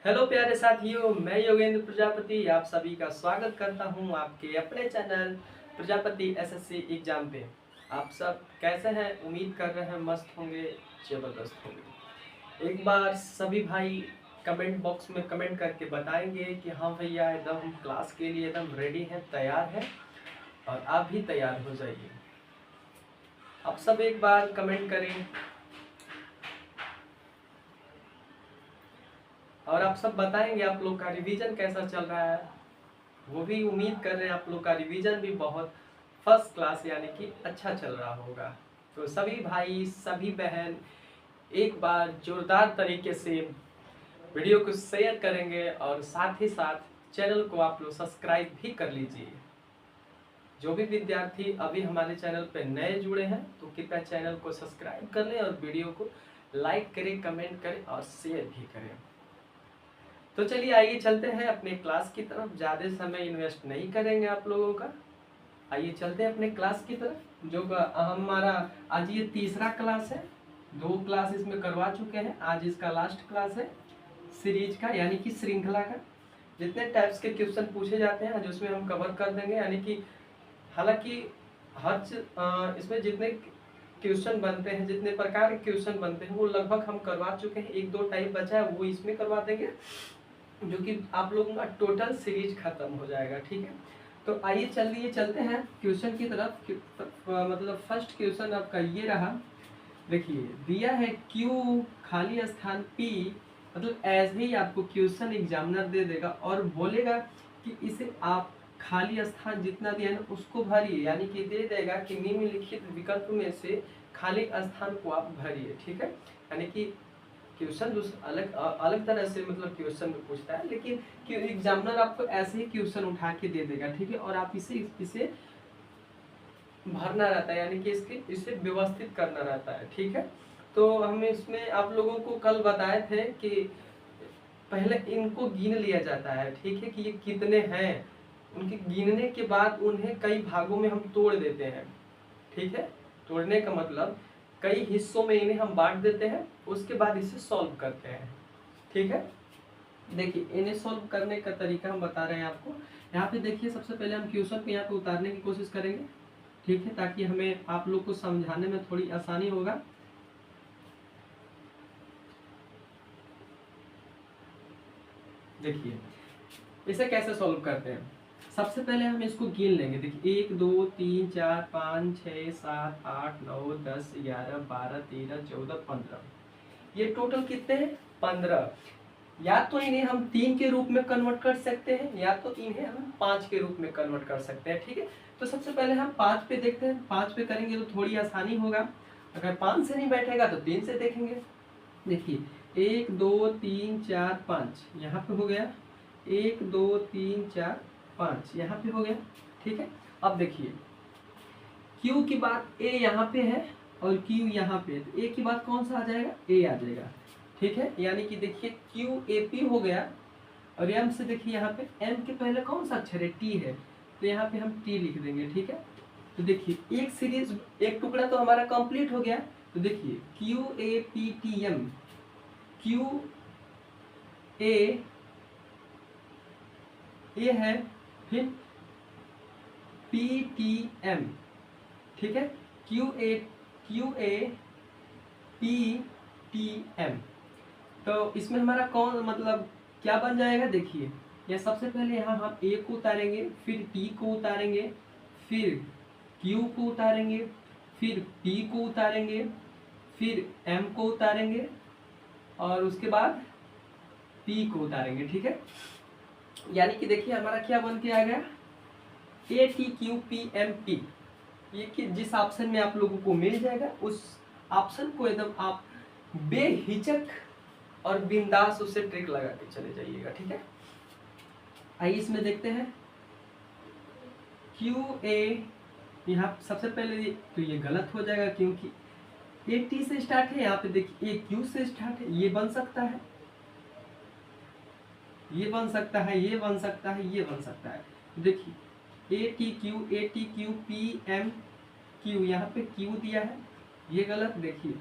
Hello प्यारे साथियों, मैं योगेंद्र प्रजापति आप सभी का स्वागत करता हूं आपके अपने चैनल प्रजापति एसएससी एग्जाम पे। आप सब कैसे हैं? उम्मीद कर रहे हैं मस्त होंगे, जबरदस्त होंगे। एक बार सभी भाई कमेंट बॉक्स में कमेंट करके बताएंगे कि हाँ भैया एकदम हम क्लास के लिए एकदम रेडी हैं, तैयार हैं, और आप भी तैयार हो जाइए। आप सब एक बार कमेंट करें और आप सब बताएंगे आप लोग का रिवीजन कैसा चल रहा है। वो भी उम्मीद कर रहे हैं आप लोग का रिवीजन भी बहुत फर्स्ट क्लास यानी कि अच्छा चल रहा होगा। तो सभी भाई सभी बहन एक बार जोरदार तरीके से वीडियो को शेयर करेंगे और साथ ही साथ चैनल को आप लोग सब्सक्राइब भी कर लीजिए। जो भी विद्यार्थी अभी हमारे चैनल पर नए जुड़े हैं तो कृपया चैनल को सब्सक्राइब कर लें और वीडियो को लाइक करें, कमेंट करें और शेयर भी करें। तो चलिए आइए चलते हैं अपने क्लास की तरफ। ज़्यादा समय इन्वेस्ट नहीं करेंगे आप लोगों का। आइए चलते हैं अपने क्लास की तरफ। जो हमारा आज ये तीसरा क्लास है, 2 क्लास इसमें करवा चुके हैं, आज इसका लास्ट क्लास है सीरीज का यानी कि श्रृंखला का। जितने टाइप्स के क्वेश्चन पूछे जाते हैं आज उसमें हम कवर कर देंगे। यानी कि हालांकि इसमें जितने क्वेश्चन बनते हैं, जितने प्रकार के क्वेश्चन बनते हैं वो लगभग हम करवा चुके हैं। 1-2 टाइप बचा है वो इसमें करवा देंगे, जो कि आप लोगों का टोटल सीरीज खत्म हो जाएगा। ठीक है, तो आइए चलते हैं क्वेश्चन की तरफ। मतलब फर्स्ट क्वेश्चन आपका ये रहा। देखिए दिया है क्यू खाली स्थान पी, मतलब ऐसे ही आपको क्वेश्चन एग्जामिनर दे देगा और बोलेगा कि इसे आप खाली स्थान जितना दिया है ना उसको भरिए, यानी कि दे देगा कि निम्नलिखित विकल्प में से खाली स्थान को आप भरिए। ठीक है, यानी कि क्वेश्चन अलग अलग तरह से मतलब क्वेश्चन पूछता है, लेकिन एग्जामिनर आपको ऐसे ही क्वेश्चन उठा के दे देगा। ठीक है, और आप इसे भरना रहता है, यानी कि इसे व्यवस्थित करना रहता है। ठीक है, तो हम इसमें आप लोगों को कल बताए थे कि पहले इनको गिन लिया जाता है। ठीक है, कि ये कितने हैं, उनके गिनने के बाद उन्हें कई भागों में हम तोड़ देते हैं। ठीक है, तोड़ने का मतलब कई हिस्सों में इन्हें हम बांट देते हैं, उसके बाद इसे सॉल्व करते हैं। ठीक है, देखिए इन्हें सॉल्व करने का तरीका हम बता रहे हैं आपको। यहाँ पे देखिए सबसे पहले हम क्वेश्चन को यहाँ पे उतारने की कोशिश करेंगे। ठीक है, ताकि हमें आप लोग को समझाने में थोड़ी आसानी होगा। देखिए इसे कैसे सॉल्व करते हैं। सबसे पहले हम इसको गिन लेंगे। देखिए 1 2 3 4 5 6 7 8 9 10 11 12 13 14 15, ये टोटल कितने हैं? 15। या तो इन्हें हम 3 के रूप में कन्वर्ट कर सकते हैं या तो इन्हें हम 5 के रूप में कन्वर्ट कर सकते हैं। ठीक है, तो सबसे पहले हम 5 पे देखते हैं। 5 पे करेंगे तो थोड़ी आसानी होगा। अगर 5 से नहीं बैठेगा तो 3 से देखेंगे। देखिए 1 2 3 4 5 यहाँ पे हो गया, 1 2 3 4 5 यहाँ पे हो गया। ठीक है, अब देखिए Q की बात A यहाँ पे है और Q यहाँ पे, तो A की बात कौन सा आ जाएगा? A आ जाएगा। ठीक है, यानी कि देखिए Q A P हो गया और M से देखिए यहाँ पे M के पहले कौन सा अक्षर है? T है, तो यहाँ पे हम T लिख देंगे। ठीक है, तो देखिए एक सीरीज एक टुकड़ा तो हमारा कंप्लीट हो गया। तो देखिए Q A P T M, Q A A है, फिर P T M। ठीक है, Q A P T M, तो इसमें हमारा कौन मतलब क्या बन जाएगा? देखिए यह सबसे पहले यहाँ हम A को उतारेंगे, फिर T को उतारेंगे, फिर Q को उतारेंगे, फिर P को उतारेंगे, फिर M को उतारेंगे और उसके बाद P को उतारेंगे। ठीक है, यानी कि देखिए हमारा क्या बन के आ गया? A T Q P M T। ये कि जिस ऑप्शन में आप लोगों को मिल जाएगा उस ऑप्शन को एकदम आप बेहिचक और बिंदास उससे ट्रिक लगा के चले जाइएगा। ठीक है, आइए इसमें देखते हैं क्यू ए। यहाँ सबसे पहले तो ये गलत हो जाएगा क्योंकि ए टी से स्टार्ट है, यहाँ पे देखिए ए क्यू से स्टार्ट है। ये बन सकता है, ये बन सकता है, ये बन सकता है, ये बन सकता है। देखिए A T Q P M Q, यहाँ पे क्यू दिया है, ये गलत। देखिए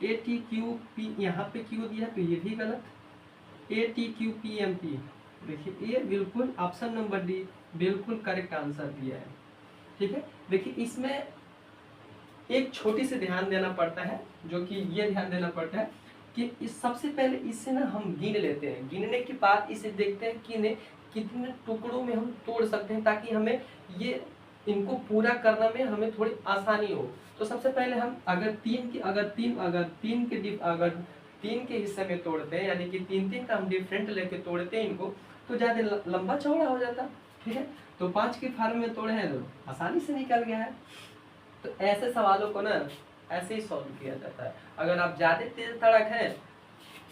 ए टी क्यू पी यहाँ पे क्यू दिया तो ये भी गलत। ATQPMP। देखिए ये बिल्कुल ऑप्शन नंबर डी बिल्कुल करेक्ट आंसर दिया है। ठीक है, देखिए इसमें एक छोटी सी ध्यान देना पड़ता है, जो कि ये ध्यान देना पड़ता है कि इस सबसे पहले इसे ना हम गिन लेते हैं, गिनने के बाद इसे देखते हैं कि इन्हें कितने टुकड़ों में हम तोड़ सकते हैं, ताकि हमें ये इनको पूरा करने में हमें थोड़ी आसानी हो। तो सबसे पहले हम अगर तीन के हिस्से में तोड़ते हैं, यानी कि तीन तीन का हम डिफरेंट लेके तोड़ते हैं इनको, तो ज़्यादा लंबा चौड़ा हो जाता। ठीक है, तो 5 के फॉर्म में तोड़े हैं तो आसानी से निकल गया है। तो ऐसे सवालों को ना ऐसे ही सॉल्व किया जाता है। अगर आप ज़्यादा तेज तड़क हैं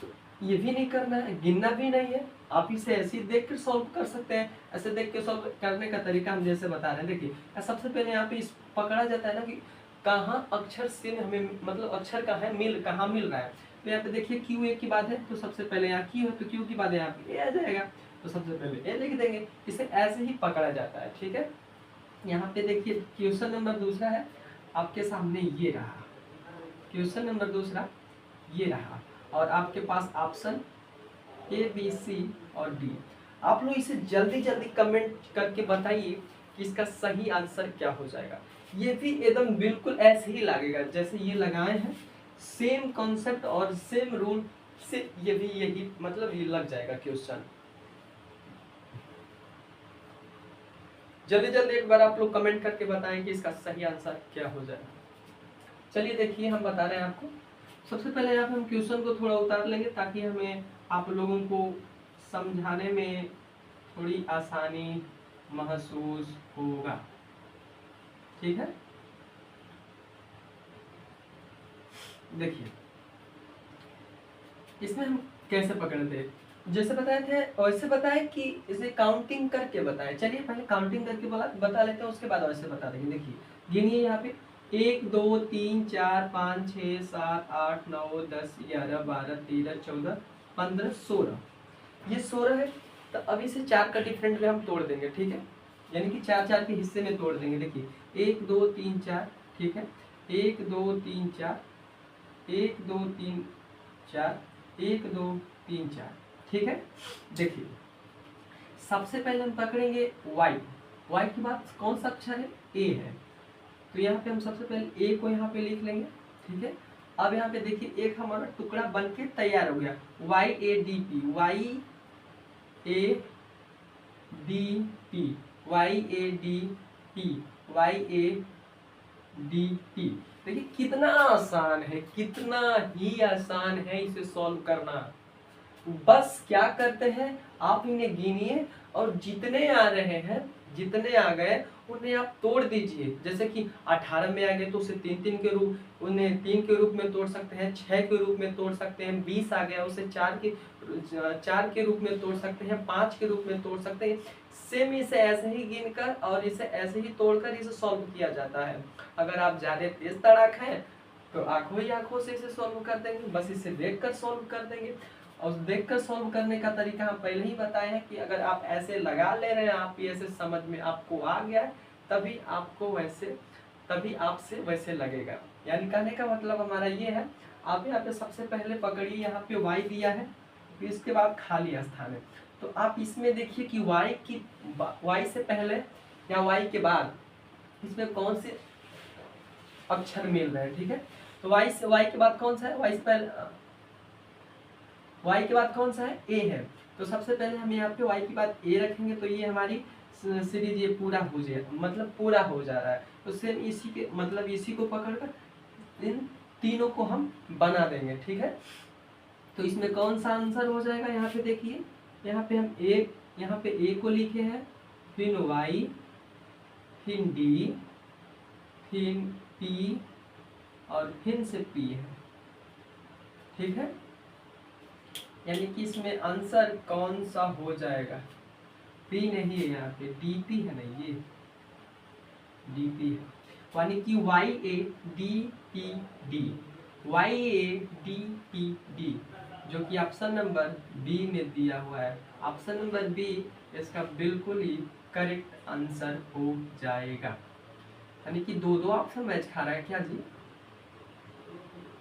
तो ये भी नहीं करना है, गिनना भी नहीं है, आप इसे ऐसे ही देख कर सॉल्व कर सकते हैं। ऐसे देख के सॉल्व करने का तरीका हम जैसे बता रहे हैं। देखिए सबसे पहले यहाँ पे पकड़ा जाता है ना कि कहाँ अक्षर से हमें मतलब अक्षर कहाँ मिल रहा है। तो यहाँ पे देखिए क्यू ए की बात है, तो सबसे पहले यहाँ क्यू है, तो क्यू की बात है यहाँ पे ए आ जाएगा, तो सबसे पहले ए लिख देंगे। इसे ऐसे ही पकड़ा जाता है। ठीक है, यहाँ पे देखिए क्वेश्चन नंबर दूसरा है आपके सामने, ये रहा क्वेश्चन नंबर दूसरा, ये रहा, और आपके पास ऑप्शन ए बी सी और डी। आप लोग इसे जल्दी जल्दी कमेंट करके बताइए कि इसका सही आंसर क्या हो जाएगा। ये भी एकदम बिल्कुल ऐसे ही लगेगा जैसे ये लगाए हैं, सेम कॉन्सेप्ट और सेम रूल से ये भी यही मतलब ये लग जाएगा क्वेश्चन। जल्दी जल्दी एक बार आप लोग कमेंट करके बताएं कि इसका सही आंसर क्या हो जाएगा। चलिए देखिए हम बता रहे हैं आपको। सबसे पहले यहाँ पे हम क्वेश्चन को थोड़ा उतार लेंगे ताकि हमें आप लोगों को समझाने में थोड़ी आसानी महसूस होगा। ठीक है, देखिए इसमें हम कैसे पकड़ते हैं, जैसे बताए थे वैसे बताए कि इसे काउंटिंग करके बताए। चलिए पहले काउंटिंग करके बता लेते हैं, उसके बाद वैसे बता देंगे। देखिए गिनिए यहाँ पे 1 2 3 4 5 6 7 8 9 10 11 12 13 14 15 16, ये 16 है। तो अब इसे 4 का डिफरेंट में हम तोड़ देंगे। ठीक है, यानी कि 4 4 के हिस्से में तोड़ देंगे। देखिए 1 2 3 4, ठीक है, 1 2 3 4, 1 2 3 4, 1 2 3 4। ठीक है, देखिए सबसे पहले हम पकड़ेंगे वाई। वाई के बाद कौन सा अक्षर है, ए है, तो यहाँ पे हम सबसे पहले ए को यहाँ पे लिख लेंगे। ठीक है, अब यहाँ पे देखिए एक हमारा टुकड़ा बन के तैयार हो गया, Y A D P, Y A D P, Y A D P, Y A D P. देखिए कितना आसान है, कितना ही आसान है इसे सॉल्व करना। बस क्या करते हैं, आप इन्हें गिनिए और जितने आ रहे हैं, जितने आ गए उन्हें आप तोड़ दीजिए। जैसे कि 18 में आ गए तो उसे उन्हें 3 के रूप में तोड़ सकते हैं, 6 के रूप में तोड़ सकते हैं, 20 आ गया उसे 4 के रूप में तोड़ सकते हैं, 5 के रूप में तोड़ सकते हैं। सेम इसे ऐसे ही गिनकर और इसे ऐसे ही तोड़कर इसे सॉल्व किया जाता है। अगर आप ज़्यादा तेज तड़ाक हैं तो आंखों ही आंखों से इसे सॉल्व कर देंगे, बस इसे देखकर सॉल्व कर देंगे। और देखकर सॉल्व करने का तरीका हम पहले ही बताए हैं कि अगर आप ऐसे लगा ले रहे हैं, आप ऐसे समझ में आपको आ गया है, तभी आपसे वैसे लगेगा। यानी कहने का मतलब हमारा ये है, आप यहाँ पे सबसे पहले पकड़िए, यहाँ पे y दिया है, फिर इसके बाद खाली स्थान है, तो आप इसमें देखिए कि y से पहले या y के बाद इसमें कौन से अक्षर मिल रहे हैं। ठीक है, तो y के बाद कौन सा है, y के बाद कौन सा है, a है, तो सबसे पहले हम यहाँ पे y के बाद a रखेंगे, तो ये हमारी सीरीज ये पूरा हो जाए, मतलब पूरा हो जा रहा है। तो सेम इसी को पकड़कर इन तीनों को हम बना देंगे। ठीक है, तो इसमें कौन सा आंसर हो जाएगा, यहाँ पे देखिए, यहाँ पे हम यहाँ पे a को लिखे हैं, फिर y, फिर d, फिर p और फिर से p है। ठीक है, यानी कि इसमें आंसर कौन सा हो जाएगा, p नहीं है, यहाँ पे dp है, नहीं ये dp है, यानी कि y a d p d, y a d p d, जो कि ऑप्शन नंबर बी में दिया हुआ है। ऑप्शन नंबर बी इसका बिल्कुल ही करेक्ट आंसर हो जाएगा। यानी कि दो ऑप्शन मैच खा रहा है क्या जी,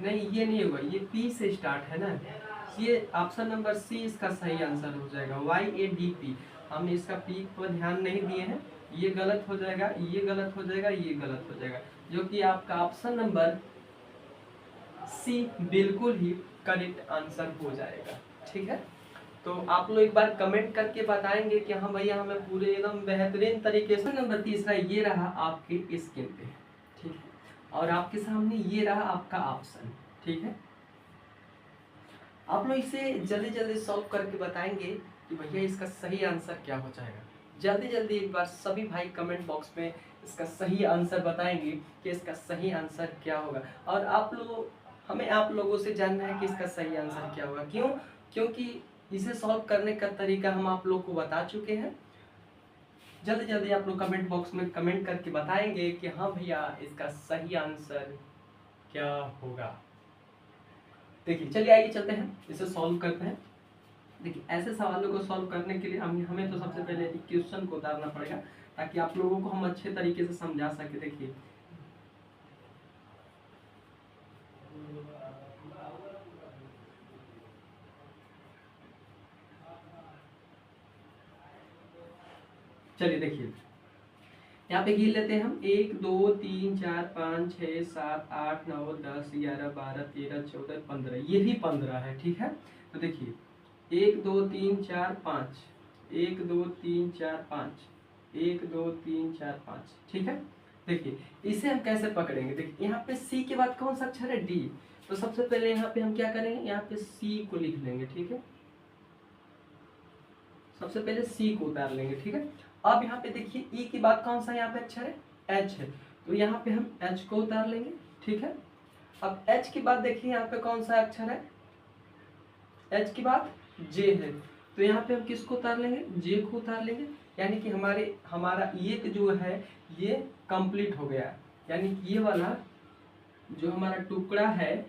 नहीं ये नहीं होगा, ये पी से स्टार्ट है ना, ये ऑप्शन नंबर सी इसका सही आंसर हो जाएगा, YADP। हम इसका पी पर ध्यान नहीं दिए हैं, ये गलत हो जाएगा, ये गलत हो जाएगा, ये गलत हो जाएगा, जो कि आपका ऑप्शन नंबर सी बिल्कुल ही करेक्ट आंसर हो जाएगा। ठीक है, तो आप लोग एक बार कमेंट करके बताएंगे कि हाँ भैया हमें पूरे एकदम बेहतरीन तरीके से। नंबर तीसरा ये रहा आपके स्क्रीन पे, ठीक है, और आपके सामने ये रहा आपका ऑप्शन। ठीक है, आप लोग इसे जल्दी जल्दी सॉल्व करके बताएंगे कि भैया इसका सही आंसर क्या हो जाएगा। जल्दी जल्दी एक बार सभी भाई कमेंट बॉक्स में इसका सही आंसर बताएंगे कि इसका सही आंसर क्या होगा। और हमें आप लोगों से जानना है कि इसका सही आंसर क्या होगा। क्यों? क्योंकि इसे सॉल्व करने का तरीका हम आप लोग को बता चुके हैं। जल्दी जल्दी आप लोग कमेंट बॉक्स में कमेंट करके बताएंगे कि हाँ भैया इसका सही आंसर क्या होगा। देखिए, चलिए आइए चलते हैं, इसे सॉल्व करते हैं। देखिए, ऐसे सवालों को सॉल्व करने के लिए हमें तो सबसे पहले इक्वेशन को उतारना पड़ेगा, ताकि आप लोगों को हम अच्छे तरीके से समझा सके। देखिए, चलिए देखिए, यहाँ पे गिन लेते हैं हम 1 2 3 4 5 6 7 8 9 10 11 12 13 14 15, ये भी 15 है। ठीक है, तो देखिए 1 2 3 4 5, 1 2 3 4 5, 1 2 3 4 5। ठीक है, देखिए इसे हम कैसे पकड़ेंगे। देखिए, यहाँ पे सी के बाद कौन सा अक्षर है? डी। तो सबसे पहले यहाँ पे हम क्या करेंगे, यहाँ पे सी को लिख लेंगे। ठीक है, सबसे पहले सी को उतार लेंगे। ठीक है, अब यहाँ पे देखिए ई के बाद कौन सा यहाँ पे अक्षर है? एच है, तो यहाँ पे हम एच को उतार लेंगे। ठीक है, अब एच के बाद देखिए यहाँ पे कौन सा अक्षर है? एच के बाद जे है, तो यहाँ पे हम किसको उतार लेंगे? जे को उतार लेंगे। यानी कि हमारा ये जो है ये कंप्लीट हो गया। यानी कि ये वाला जो हमारा टुकड़ा है,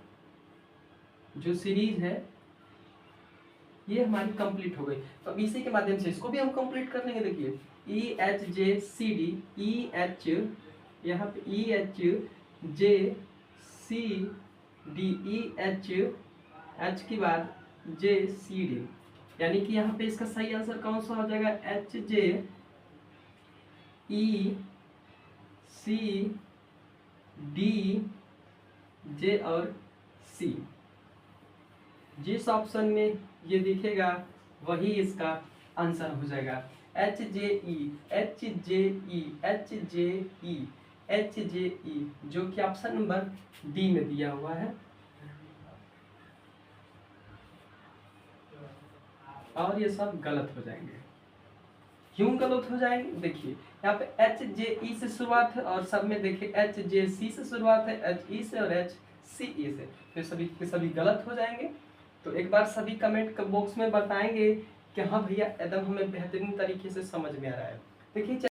जो सीरीज है, ये हमारी कंप्लीट हो गई। तो अब इसी के माध्यम से इसको भी हम कंप्लीट कर लेंगे। देखिए E H J C D, E H, यहाँ पे E H J C D, E H, H के बाद जे सी डी, यानी कि यहाँ पे इसका सही आंसर कौन सा हो जाएगा? एच जे ई सी डी जे और सी। जिस ऑप्शन में ये दिखेगा वही इसका आंसर हो जाएगा। एच जे ई, एच जे ई, एच जे ई, एच जे ई, जो कि ऑप्शन नंबर डी में दिया हुआ है। और ये सब गलत हो जाएंगे। क्यों गलत हो जाएंगे? देखिए यहाँ पे एच जे ई से शुरुआत है और सब में देखिए एच जे सी से शुरुआत है, एच ई से और एच सी ई से, तो सभी के सभी गलत हो जाएंगे। तो एक बार सभी कमेंट बॉक्स में बताएंगे कि हाँ भैया एकदम हमें बेहतरीन तरीके से समझ में आ रहा है। देखिए